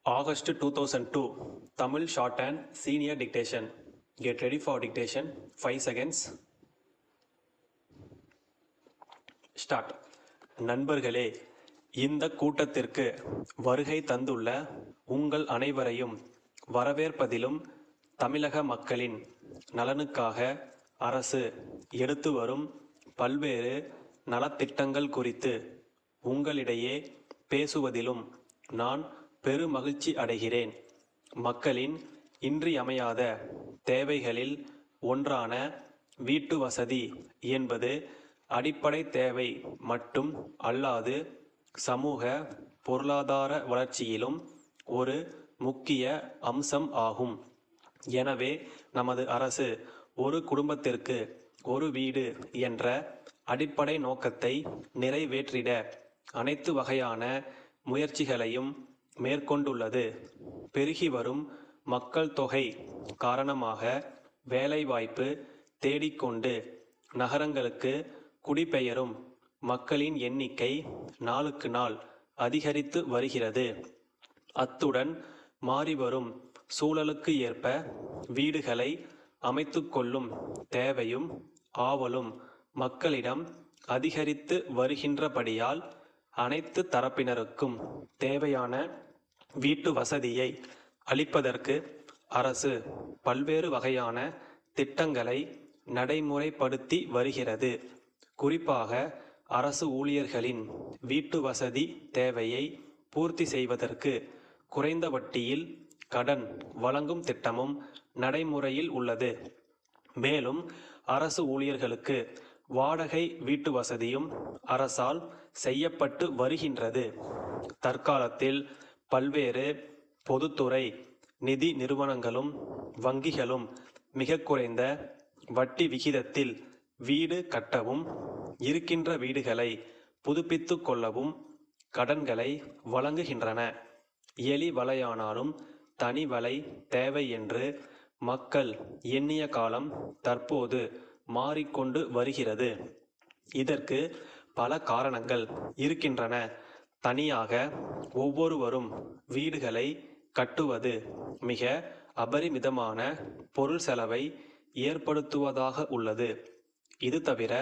August 2002, Tamil shorthand senior dictation. Get ready for dictation. 5 seconds. Start. நண்பர்களே, இந்த கூட்டத்திற்கு வருகை தந்துள்ள உங்கள் அனைவரையும் வரவேற்பதிலும் தமிழக மக்களின் நலனுக்காக அரசு எடுத்து வரும் பல்வேறு நலத்திட்டங்கள் குறித்து உங்களிடையே பேசுவதிலும் நான் பெருமகிழ்ச்சி அடைகிறேன். மக்களின் இன்றியமையாத தேவைகளில் ஒன்றான வீட்டு வசதி என்பது அடிப்படை தேவை மட்டும் அல்லாது சமூக பொருளாதார வளர்ச்சியிலும் ஒரு முக்கிய அம்சம் ஆகும். எனவே நமது அரசு ஒரு குடும்பத்திற்கு ஒரு வீடு என்ற அடிப்படை நோக்கத்தை நிறைவேற்றிட அனைத்து வகையான முயற்சிகளையும் மேற்கொண்டுள்ளது. பெருகி வரும் மக்கள் தொகை காரணமாக வேலைவாய்ப்பு தேடிக்கொண்டு நகரங்களுக்கு குடிபெயரும் மக்களின் எண்ணிக்கை நாளுக்கு நாள் அதிகரித்து வருகிறது. அத்துடன் மாறிவரும் சூழலுக்கு ஏற்ப வீடுகளை அமைத்து கொள்ளும் தேவையும் ஆவலும் மக்களிடம் அதிகரித்து வருகின்றபடியால் அனைத்து தரப்பினருக்கும் தேவையான வீட்டு வசதியை அளிப்பதற்கு அரசு பல்வேறு வகையான திட்டங்களை நடைமுறைப்படுத்தி வருகிறது. குறிப்பாக அரசு ஊழியர்களின் வீட்டு வசதி தேவையை பூர்த்தி செய்வதற்கு குறைந்த வட்டியில் கடன் வழங்கும் திட்டமும் நடைமுறையில் உள்ளது. மேலும் அரசு ஊழியர்களுக்கு வாடகை வீட்டு வசதியும் அரசால் செய்யப்பட்டு வருகின்றது. தற்காலத்தில் பல்வேறு பொதுத்துறை நிதி நிறுவனங்களும் வங்கிகளும் மிக குறைந்த வட்டி விகிதத்தில் வீடு கட்டவும் இருக்கின்ற வீடுகளை புதுப்பித்து கொள்ளவும் கடன்களை வழங்குகின்றன. எலி வலையானாலும் தனி வலை தேவை என்று மக்கள் எண்ணிய காலம் தற்போது மாறிக்கொண்டு வருகிறது. இதற்கு பல காரணங்கள் இருக்கின்றன. தனியாக ஒவ்வொருவரும் வீடுகளை கட்டுவது மிக அபரிமிதமான பொருள் செலவை ஏற்படுத்துவதாக உள்ளது. இது தவிர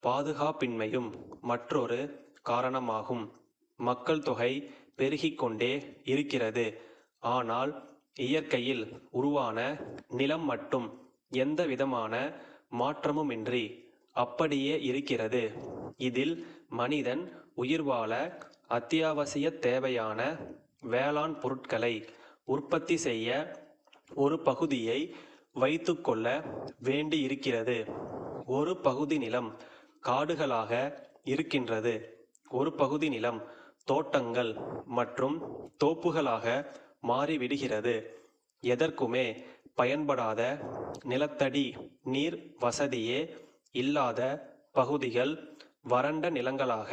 பாதுகாப்பின்மையும் மற்றொரு காரணமாகும். மக்கள் தொகை பெருகிக்கொண்டே இருக்கிறது. ஆனால் இயற்கையில் உருவான நிலம் மட்டும் எந்த விதமான மாற்றமுமின்றி அப்படியே இருக்கிறது. இதில் மனிதன் உயிர் வாழ அத்தியாவசிய தேவையான வேளாண் பொருட்களை உற்பத்தி செய்ய ஒரு பகுதியை வைத்து கொள்ள வேண்டியிருக்கிறது. ஒரு பகுதி நிலம் காடுகளாக இருக்கின்றது. ஒரு பகுதி நிலம் தோட்டங்கள் மற்றும் தோப்புகளாக மாறிவிடுகிறது. எதற்குமே பயன்படாத நிலத்தடி நீர் வசதியே இல்லாத பகுதிகள் வறண்ட நிலங்களாக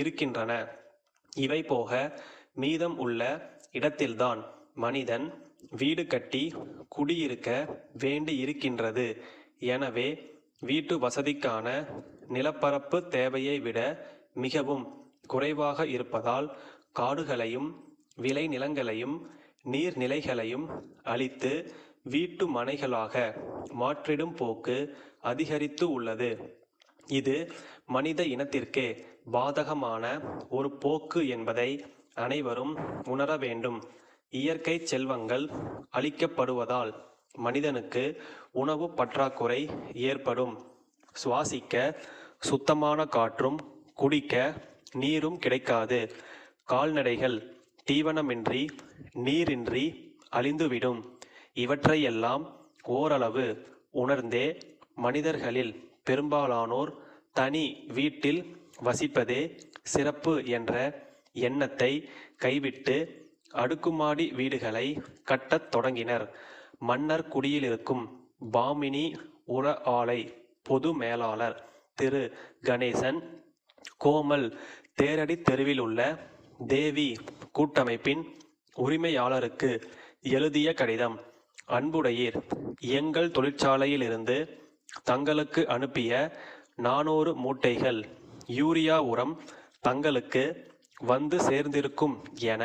இருக்கின்றன. இவை போக மீதம் உள்ள இடத்தில்தான் மனிதன் வீடு கட்டி குடியிருக்க வேண்டியிருக்கின்றது. எனவே வீட்டு வசதிக்கான நிலப்பரப்பு தேவையை விட மிகவும் குறைவாக இருப்பதால் காடுகளையும் விளை நிலங்களையும் நீர்நிலைகளையும் அழித்து வீட்டு மனைகளாக மாற்றிடும் போக்கு அதிகரித்து உள்ளது. இது மனித இனத்திற்கே பாதகமான ஒரு போக்கு என்பதை அனைவரும் உணர வேண்டும். இயற்கை செல்வங்கள் அளிக்கப்படுவதால் மனிதனுக்கு உணவு பற்றாக்குறை ஏற்படும். சுவாசிக்க சுத்தமான காற்றும் குடிக்க நீரும் கிடைக்காது. கால்நடைகள் தீவனமின்றி நீரின்றி அழிந்துவிடும். இவற்றையெல்லாம் ஓரளவு உணர்ந்தே மனிதர்களில் பெரும்பாலானோர் தனி வீட்டில் வசிப்பதே சிறப்பு என்ற எண்ணத்தை கைவிட்டு அடுக்குமாடி வீடுகளை கட்டத் தொடங்கினர். மன்னர் குடியிலிருக்கும் பாமினி உர ஆலை பொது மேலாளர் திரு கணேசன் கோமல் தேரடி தெருவில் உள்ள தேவி கூட்டமைப்பின் உரிமையாளருக்கு எழுதிய கடிதம். அன்புடையீர், எங்கள் தொழிற்சாலையிலிருந்து தங்களுக்கு அனுப்பிய 400 மூட்டைகள் யூரியா உரம் தங்களுக்கு வந்து சேர்ந்திருக்கும் என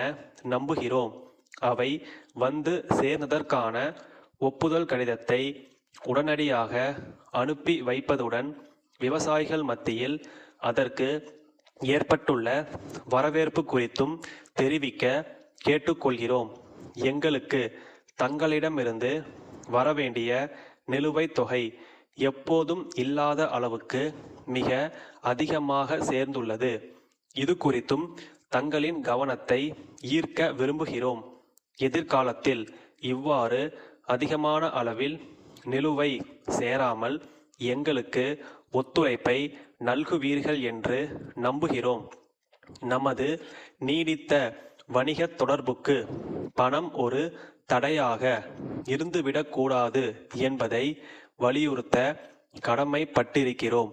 நம்புகிறோம். அவை வந்து சேர்ந்ததற்கான ஒப்புதல் கடிதத்தை உடனடியாக அனுப்பி வைப்பதுடன் விவசாயிகள் மத்தியில் அதற்கு ஏற்பட்டுள்ள வரவேற்பு குறித்தும் தெரிவிக்க கேட்டுக்கொள்கிறோம். எங்களுக்கு தங்களிடமிருந்து வரவேண்டிய நிலுவைத் தொகை எப்போதும் இல்லாத அளவுக்கு மிக அதிகமாக சேர்ந்துள்ளது. இது குறித்தும் தங்களின் கவனத்தை ஈர்க்க விரும்புகிறோம். எதிர்காலத்தில் இவ்வாறு அதிகமான அளவில் நிலுவை சேராமல் எங்களுக்கு ஒத்துழைப்பை நல்குவீர்கள் என்று நம்புகிறோம். நமது நீடித்த வணிகத் தொடர்புக்கு பணம் ஒரு தடையாக இருந்துவிடக்கூடாது என்பதை வலியுறுத்த கடமைப்பட்டிருக்கிறோம்.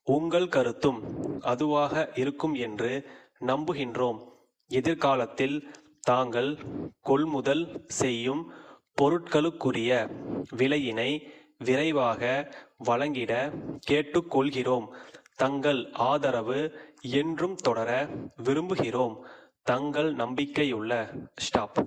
உங்கள் கருத்தும் அதுவாக இருக்கும் என்று நம்புகின்றோம். எதிர்காலத்தில் தாங்கள் கொள்முதல் செய்யும் பொருட்களுக்குரிய விலையினை விரைவாக வழங்கிட கேட்டுக்கொள்கிறோம். தங்கள் ஆதரவு என்றும் தொடர விரும்புகிறோம். தங்கள் நம்பிக்கையுள்ள ஸ்டாப்.